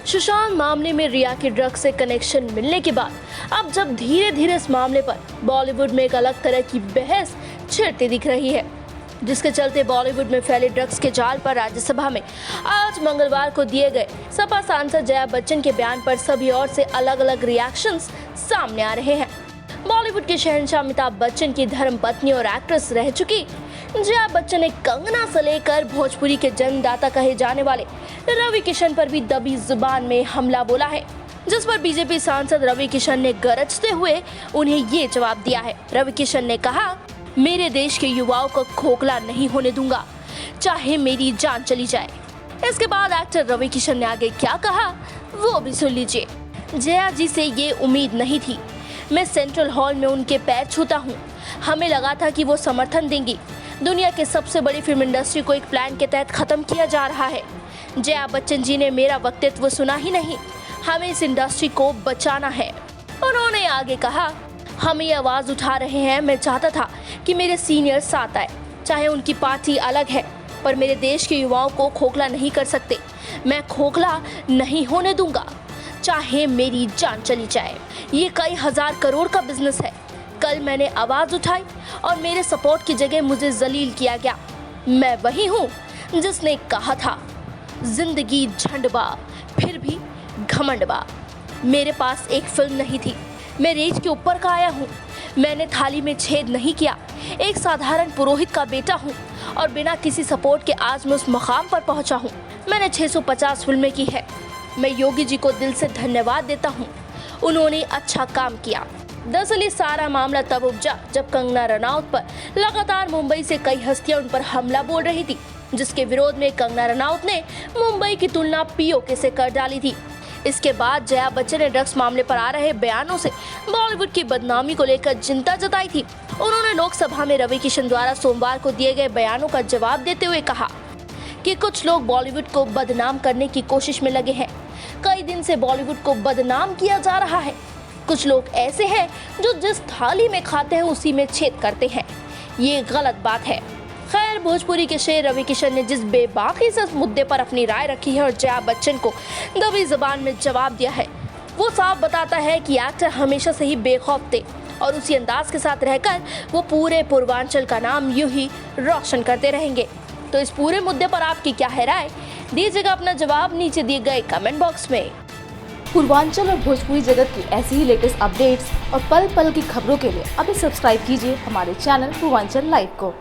सुशांत मामले में रिया के ड्रग्स से कनेक्शन मिलने के बाद अब जब धीरे धीरे इस मामले पर बॉलीवुड में एक अलग तरह की बहस छिड़ती दिख रही है, जिसके चलते बॉलीवुड में फैले ड्रग्स के जाल पर राज्यसभा में आज मंगलवार को दिए गए सपा सांसद जया बच्चन के बयान पर सभी ओर से अलग अलग रिएक्शंस सामने आ रहे हैं। बॉलीवुड के शहंशाह अमिताभ बच्चन की धर्मपत्नी और एक्ट्रेस रह चुकी जया बच्चन ने कंगना से लेकर भोजपुरी के जन्मदाता कहे जाने वाले रवि किशन पर भी दबी जुबान में हमला बोला है, जिस पर बीजेपी सांसद रवि किशन ने गरजते हुए उन्हें ये जवाब दिया है। रवि किशन ने कहा, मेरे देश के युवाओं को खोखला नहीं होने दूंगा, चाहे मेरी जान चली जाए। इसके बाद एक्टर रवि किशन ने आगे क्या कहा वो भी सुन लीजिए। जया जी से ये उम्मीद नहीं थी। मैं सेंट्रल हॉल में उनके पैर छूता हूँ। हमें लगा था कि वो समर्थन देंगी। दुनिया के सबसे बड़ी फिल्म इंडस्ट्री को एक प्लान के तहत खत्म किया जा रहा है। जया बच्चन जी ने मेरा वक्तव्य सुना ही नहीं। हमें इस इंडस्ट्री को बचाना है। उन्होंने आगे कहा, हम ये आवाज उठा रहे हैं। मैं चाहता था कि मेरे सीनियर साथ आए, चाहे उनकी पार्टी अलग है, पर मेरे देश के युवाओं को खोखला नहीं कर सकते। मैं खोखला नहीं होने दूंगा, चाहे मेरी जान चली जाए। ये कई हजार करोड़ का बिजनेस है। कल मैंने आवाज उठाई और मेरे सपोर्ट की जगह मुझे जलील किया गया। मैं वही हूँ जिसने कहा था, जिंदगी झंडबा फिर भी घमंडबा। मेरे पास एक फिल्म नहीं थी। मैं रेंज के ऊपर का आया हूँ। मैंने थाली में छेद नहीं किया। एक साधारण पुरोहित का बेटा हूँ और बिना किसी सपोर्ट के आज मैं उस मकाम पर पहुँचा हूँ। मैंने 650 फिल्में की है। मैं योगी जी को दिल से धन्यवाद देता हूँ। उन्होंने अच्छा काम किया। दरअसल ये सारा मामला तब उपजा जब कंगना रनौत पर लगातार मुंबई से कई हस्तियां उन पर हमला बोल रही थी, जिसके विरोध में कंगना रनौत ने मुंबई की तुलना पीओके से कर डाली थी। इसके बाद जया बच्चन ने ड्रग्स मामले पर आ रहे बयानों से बॉलीवुड की बदनामी को लेकर चिंता जताई थी। उन्होंने लोकसभा में रवि किशन द्वारा सोमवार को दिए गए बयानों का जवाब देते हुए कहा कि कुछ लोग बॉलीवुड को बदनाम करने की कोशिश में लगे हैं। कई दिन से बॉलीवुड को बदनाम किया जा रहा है। कुछ लोग ऐसे हैं जो जिस थाली में खाते हैं उसी में छेद करते हैं। ये गलत बात है। खैर, भोजपुरी के शेर रवि किशन ने जिस बेबाकी से इस मुद्दे पर अपनी राय रखी है और जया बच्चन को दबी जुबान में जवाब दिया है, वो साफ बताता है कि एक्टर हमेशा से ही बेखौफ थे और उसी अंदाज के साथ रहकर वो पूरे पूर्वांचल का नाम यूं ही रोशन करते रहेंगे। तो इस पूरे मुद्दे पर आपकी क्या है राय? दीजिएगा अपना जवाब नीचे दिए गए कमेंट बॉक्स में। पूर्वांचल और भोजपुरी जगत की ऐसी ही लेटेस्ट अपडेट्स और पल पल की खबरों के लिए अभी सब्सक्राइब कीजिए हमारे चैनल पूर्वांचल लाइव को।